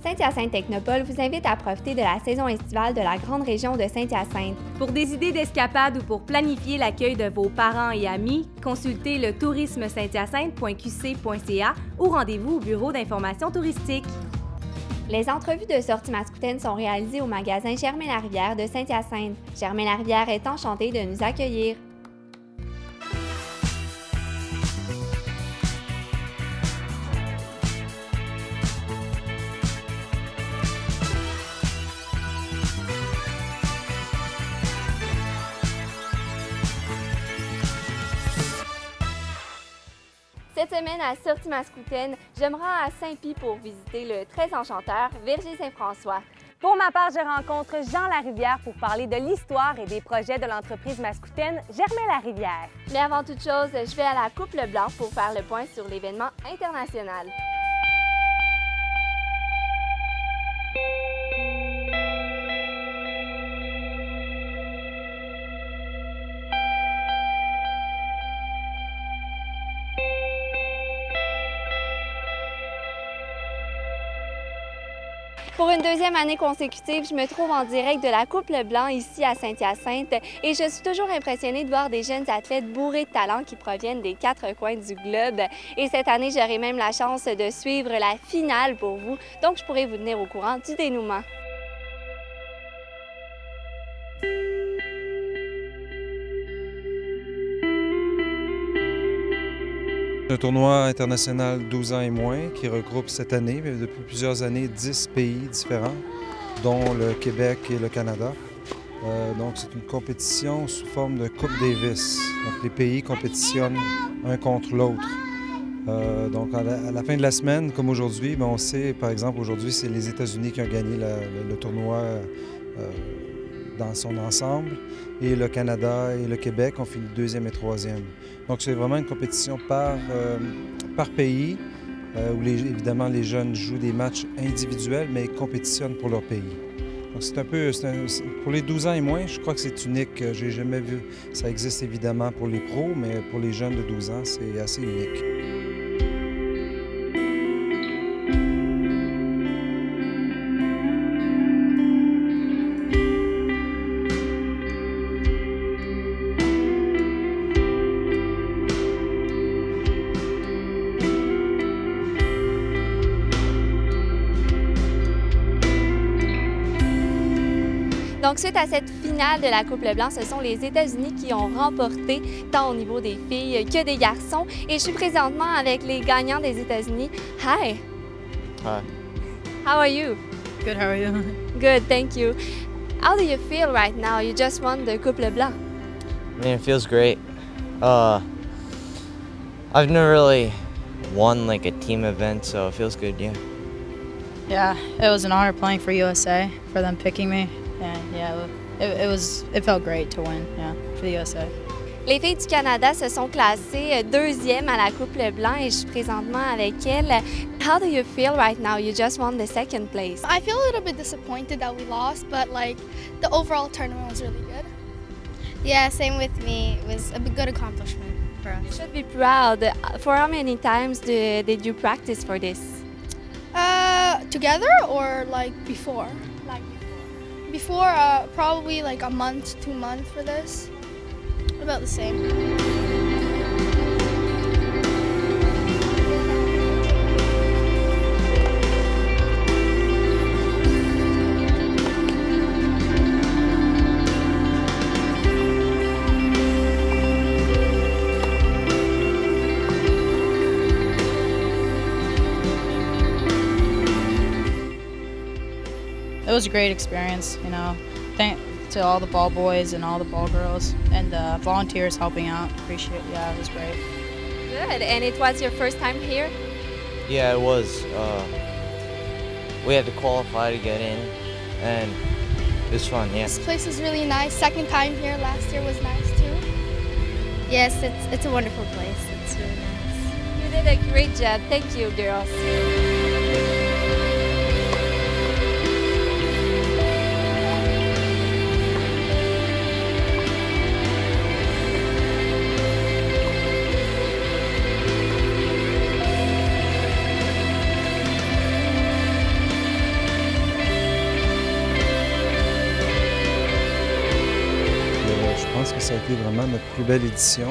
Saint-Hyacinthe Technopole vous invite à profiter de la saison estivale de la grande région de Saint-Hyacinthe. Pour des idées d'escapade ou pour planifier l'accueil de vos parents et amis, consultez le tourismesainthyacinthe.qc.ca ou rendez-vous au bureau d'information touristique. Les entrevues de sorties mascoutaines sont réalisées au magasin Germain-Larivière de Saint-Hyacinthe. Germain-Larivière est enchanté de nous accueillir. Cette semaine à Sorties mascoutaines, je me rends à Saint-Pie pour visiter le très enchanteur Verger Saint-François. Pour ma part, je rencontre Jean Larivière pour parler de l'histoire et des projets de l'entreprise mascoutaine Germain Larivière. Mais avant toute chose, je vais à la Coupe Leblanc pour faire le point sur l'événement international. Pour une deuxième année consécutive, je me trouve en direct de la Coupe Leblanc ici à Saint-Hyacinthe et je suis toujours impressionnée de voir des jeunes athlètes bourrés de talent qui proviennent des quatre coins du globe. Et cette année, j'aurai même la chance de suivre la finale pour vous, donc je pourrai vous tenir au courant du dénouement. Un tournoi international 12 ans et moins qui regroupe cette année, mais depuis plusieurs années, 10 pays différents, dont le Québec et le Canada. Donc c'est une compétition sous forme de Coupe Davis. Donc les pays compétitionnent un contre l'autre. Donc à la fin de la semaine, comme aujourd'hui, on sait, par exemple, aujourd'hui, c'est les États-Unis qui ont gagné le tournoi dans son ensemble, et le Canada et le Québec ont fini deuxième et troisième. Donc c'est vraiment une compétition par pays, où évidemment les jeunes jouent des matchs individuels, mais compétitionnent pour leur pays. Donc c'est un peu, pour les 12 ans et moins, je crois que c'est unique. J'ai jamais vu, ça existe évidemment pour les pros, mais pour les jeunes de 12 ans, c'est assez unique. Donc, suite à cette finale de la Coupe Leblanc, ce sont les États-Unis qui ont remporté tant au niveau des filles que des garçons. Et je suis présentement avec les gagnants des États-Unis. Hi! Hi. How are you? Good, how are you? Good, thank you. How do you feel right now? You just won the Coupe Leblanc. I mean, it feels great. I've never really won like a team event, so it feels good, yeah. Yeah, it was an honor playing for USA, for them picking me. And yeah, it felt great to win, yeah, for the USA. Les filles du Canada se sont classées deuxième à la Coupe Leblanc et je suis présentement avec elles. How do you feel right now? You just won the second place. I feel a little bit disappointed that we lost, but like the overall tournament was really good. Yeah, same with me. It was a good accomplishment for us. You should be proud. For how many times did you practice for this? Together or like before? Before, probably like a month, 2 months for this. About the same. It was a great experience, you know. Thank to all the ball boys and all the ball girls and the volunteers helping out. Appreciate it. Yeah, it was great. Good. And it was your first time here? Yeah, it was. We had to qualify to get in, and it was fun, yeah. This place is really nice. Second time here, last year was nice too. Yes, it's a wonderful place. It's really nice. You did a great job. Thank you, girls. que ça a été vraiment notre plus belle édition.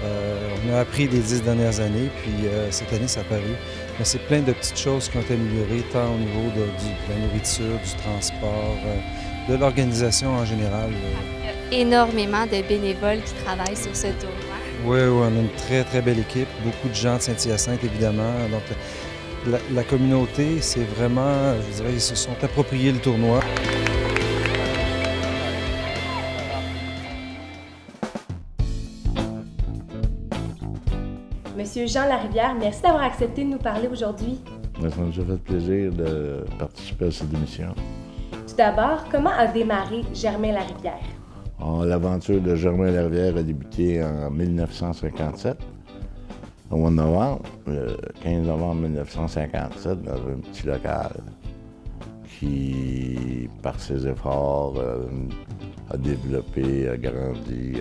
On a appris les 10 dernières années, puis cette année, ça a paru. Mais c'est plein de petites choses qui ont été améliorées, tant au niveau de la nourriture, du transport, de l'organisation en général. Il y a énormément de bénévoles qui travaillent sur ce tournoi. Oui, on a une très, très belle équipe. Beaucoup de gens de Saint-Hyacinthe, évidemment. Donc, la communauté, c'est vraiment, je dirais, ils se sont appropriés le tournoi. Monsieur Jean Larivière, merci d'avoir accepté de nous parler aujourd'hui. Ça nous a fait plaisir de participer à cette émission. Tout d'abord, comment a démarré Germain Larivière? L'aventure de Germain Larivière a débuté en 1957, au mois de novembre, le 15 novembre 1957, dans un petit local qui, par ses efforts, a développé, a grandi.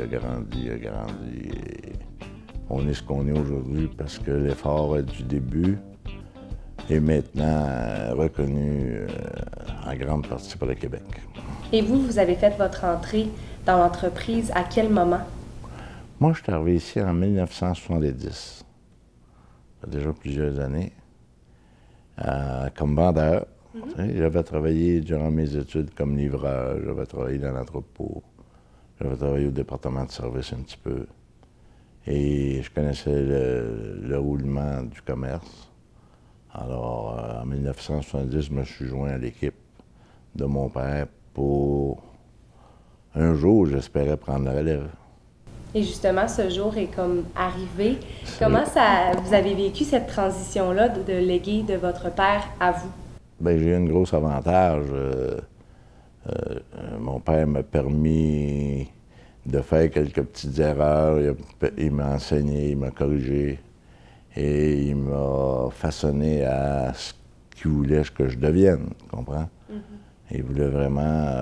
Et on est ce qu'on est aujourd'hui parce que l'effort du début est maintenant reconnu en grande partie par le Québec. Et vous avez fait votre entrée dans l'entreprise à quel moment? Moi, je suis arrivé ici en 1970. Ça fait déjà plusieurs années. Comme vendeur. J'avais travaillé durant mes études comme livreur, j'avais travaillé dans l'entrepôt, j'avais travaillé au département de service un petit peu. Et je connaissais le roulement du commerce. Alors, en 1970, je me suis joint à l'équipe de mon père pour un jour, j'espérais prendre la relève. Et justement, ce jour est comme arrivé. Comment vous avez vécu cette transition-là de léguer de votre père à vous? Bien, j'ai eu un gros avantage. Mon père m'a permis de faire quelques petites erreurs. Il m'a enseigné, il m'a corrigé et il m'a façonné à ce qu'il voulait que je devienne, tu comprends? Il voulait vraiment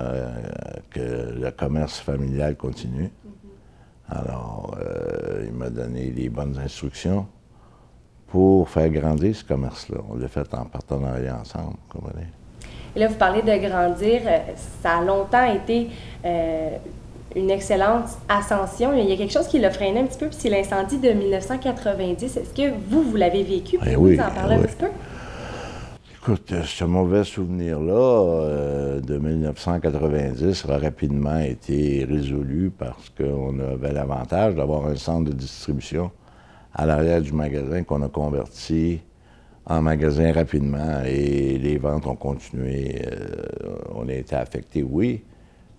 que le commerce familial continue. Alors, il m'a donné les bonnes instructions pour faire grandir ce commerce-là. On l'a fait en partenariat ensemble, vous comprenez? Et là, vous parlez de grandir. Ça a longtemps été une excellente ascension. Il y a quelque chose qui l'a freiné un petit peu, puis c'est l'incendie de 1990. Est-ce que vous l'avez vécu? Pouvez-vous nous en parler un petit peu? Écoute, ce mauvais souvenir-là de 1990 a rapidement été résolu parce qu'on avait l'avantage d'avoir un centre de distribution à l'arrière du magasin qu'on a converti en magasin rapidement et les ventes ont continué. On a été affectés, oui,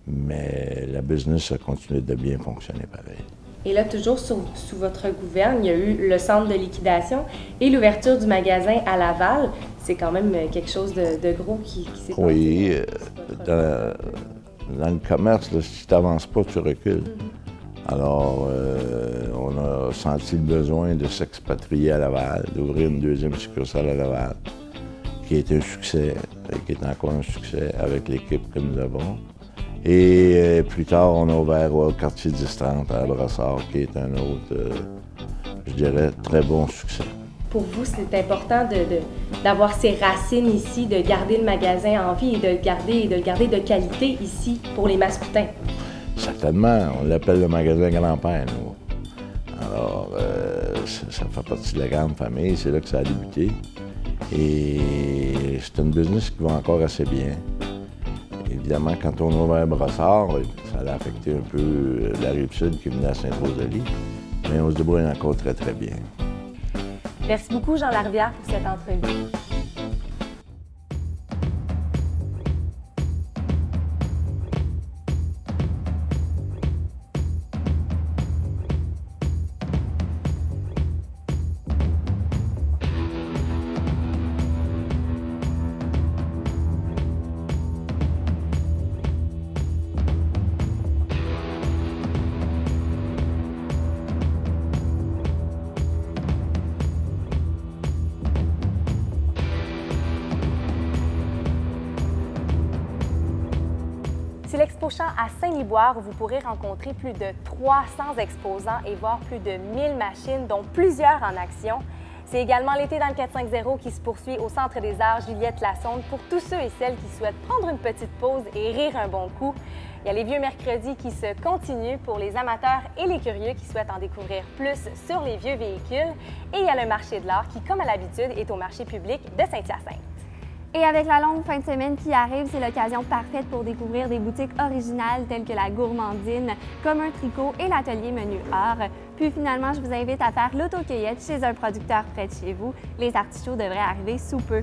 mais la business a continué de bien fonctionner pareil. Et là, toujours sous votre gouverne, il y a eu le centre de liquidation et l'ouverture du magasin à Laval. C'est quand même quelque chose de gros qui s'est passé. Oui, dans le commerce, là, si tu n'avances pas, tu recules. Alors, on a senti le besoin de s'expatrier à Laval, d'ouvrir une deuxième succursale à Laval, qui est un succès, et qui est encore un succès avec l'équipe que nous avons. Et plus tard, on a ouvert au quartier 10-30 à Brossard, qui est un autre, je dirais, très bon succès. Pour vous, c'est important d'avoir ces racines ici, de garder le magasin en vie et de le garder de qualité ici pour les Mascoutins. Certainement. On l'appelle le magasin Grand-Père, nous. Alors, ça fait partie de la grande famille. C'est là que ça a débuté. Et c'est une business qui va encore assez bien. Évidemment, quand on a ouvert Brossard, ça a affecté un peu la Rive-Sud qui venait à Sainte-Rosalie. Mais on se débrouille encore très, très bien. Merci beaucoup, Jean Larivière, pour cette entrevue. C'est l'Expo-Champ à Saint-Liboire où vous pourrez rencontrer plus de 300 exposants et voir plus de 1000 machines, dont plusieurs en action. C'est également l'été dans le 450 qui se poursuit au Centre des Arts Juliette Lassonde pour tous ceux et celles qui souhaitent prendre une petite pause et rire un bon coup. Il y a les vieux mercredis qui se continuent pour les amateurs et les curieux qui souhaitent en découvrir plus sur les vieux véhicules. Et il y a le marché de l'art qui, comme à l'habitude, est au marché public de Saint-Hyacinthe. Et avec la longue fin de semaine qui arrive, c'est l'occasion parfaite pour découvrir des boutiques originales telles que la Gourmandine, Comme un tricot et l'atelier Menu Art. Puis finalement, je vous invite à faire l'autocueillette chez un producteur près de chez vous. Les artichauts devraient arriver sous peu.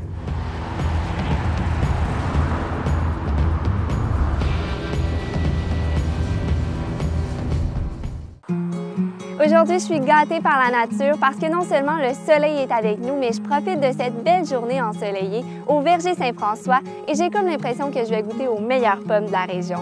Aujourd'hui, je suis gâtée par la nature parce que non seulement le soleil est avec nous, mais je profite de cette belle journée ensoleillée au verger Saint-François et j'ai comme l'impression que je vais goûter aux meilleures pommes de la région.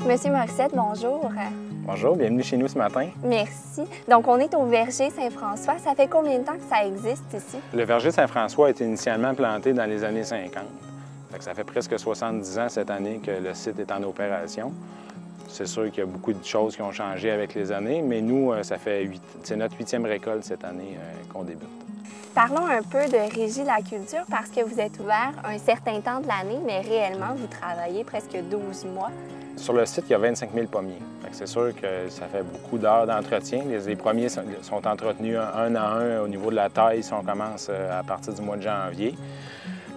Monsieur Morissette, bonjour. Bonjour, bienvenue chez nous ce matin. Merci. Donc, on est au verger Saint-François. Ça fait combien de temps que ça existe ici? Le verger Saint-François a été initialement planté dans les années 50. Ça fait presque 70 ans cette année que le site est en opération. C'est sûr qu'il y a beaucoup de choses qui ont changé avec les années, mais nous, c'est notre 8e récolte cette année qu'on débute. Parlons un peu de Régie la Culture parce que vous êtes ouvert un certain temps de l'année, mais réellement, vous travaillez presque 12 mois. Sur le site, il y a 25 000 pommiers. C'est sûr que ça fait beaucoup d'heures d'entretien. Les pommiers sont entretenus un à un au niveau de la taille si on commence à partir du mois de janvier.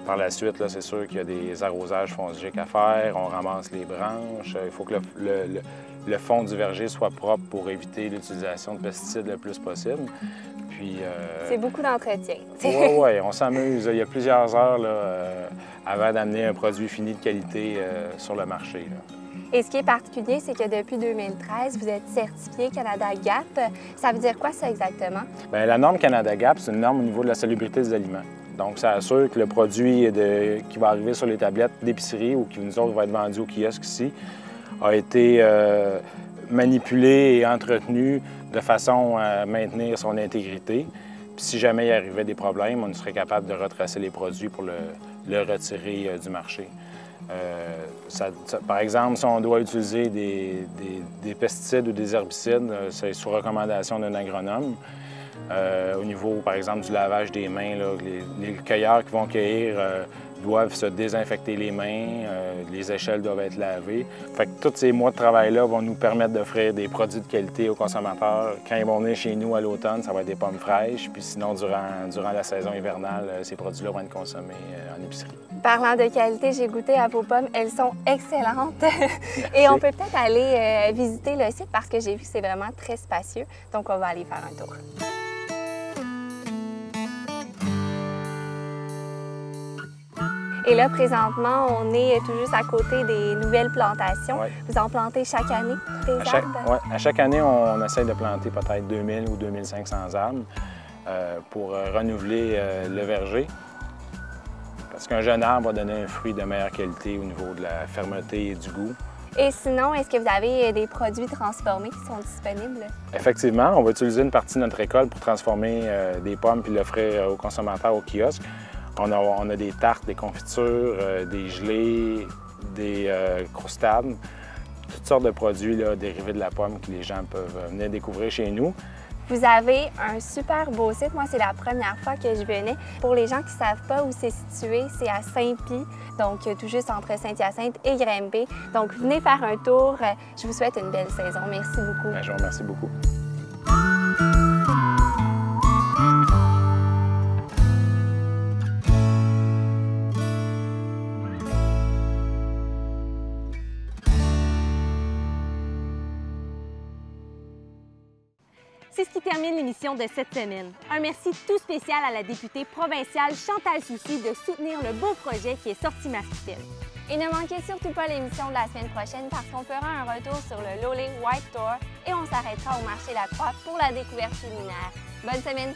Par la suite, c'est sûr qu'il y a des arrosages fongiques à faire, on ramasse les branches. Il faut que le fond du verger soit propre pour éviter l'utilisation de pesticides le plus possible. Puis, c'est beaucoup d'entretien. Oui, on s'amuse. Il y a plusieurs heures avant d'amener un produit fini de qualité sur le marché. Et ce qui est particulier, c'est que depuis 2013, vous êtes certifié Canada GAP. Ça veut dire quoi, ça, exactement? Bien, la norme Canada GAP, c'est une norme au niveau de la salubrité des aliments. Donc, ça assure que le produit qui va arriver sur les tablettes d'épicerie ou qui, nous autres, va être vendu au kiosque ici, a été manipulé et entretenu de façon à maintenir son intégrité. Puis, si jamais il arrivait des problèmes, on serait capable de retracer les produits pour le retirer du marché. Par exemple, si on doit utiliser des pesticides ou des herbicides, c'est sous recommandation d'un agronome. Au niveau, par exemple, du lavage des mains, les cueilleurs qui vont cueillir doivent se désinfecter les mains, les échelles doivent être lavées. Fait que tous ces mois de travail-là vont nous permettre d'offrir des produits de qualité aux consommateurs. Quand ils vont venir chez nous à l'automne, ça va être des pommes fraîches. Puis sinon, durant la saison hivernale, ces produits-là vont être consommés en épicerie. Parlant de qualité, j'ai goûté à vos pommes. Elles sont excellentes. Et on peut peut-être aller visiter le site parce que j'ai vu que c'est vraiment très spacieux. Donc, on va aller faire un tour. Et là, présentement, on est tout juste à côté des nouvelles plantations. Ouais. Vous en plantez chaque année des arbres? Oui, à chaque année, on essaie de planter peut-être 2000 ou 2500 arbres pour renouveler le verger. Parce qu'un jeune arbre va donner un fruit de meilleure qualité au niveau de la fermeté et du goût. Et sinon, est-ce que vous avez des produits transformés qui sont disponibles? Effectivement, on va utiliser une partie de notre récolte pour transformer des pommes puis l'offrir aux consommateurs au kiosque. On a des tartes, des confitures, des gelées, des croustades, toutes sortes de produits dérivés de la pomme que les gens peuvent venir découvrir chez nous. Vous avez un super beau site. Moi, c'est la première fois que je venais. Pour les gens qui ne savent pas où c'est situé, c'est à Saint-Pie, donc tout juste entre Saint-Hyacinthe et Granby. Donc, venez faire un tour. Je vous souhaite une belle saison. Merci beaucoup. Bien, je vous remercie beaucoup. C'est ce qui termine l'émission de cette semaine. Un merci tout spécial à la députée provinciale Chantal Soucy de soutenir le beau projet qui est sorti Masquetel. Et ne manquez surtout pas l'émission de la semaine prochaine parce qu'on fera un retour sur le Lolé White Tour et on s'arrêtera au marché La Croix pour la découverte culinaire. Bonne semaine!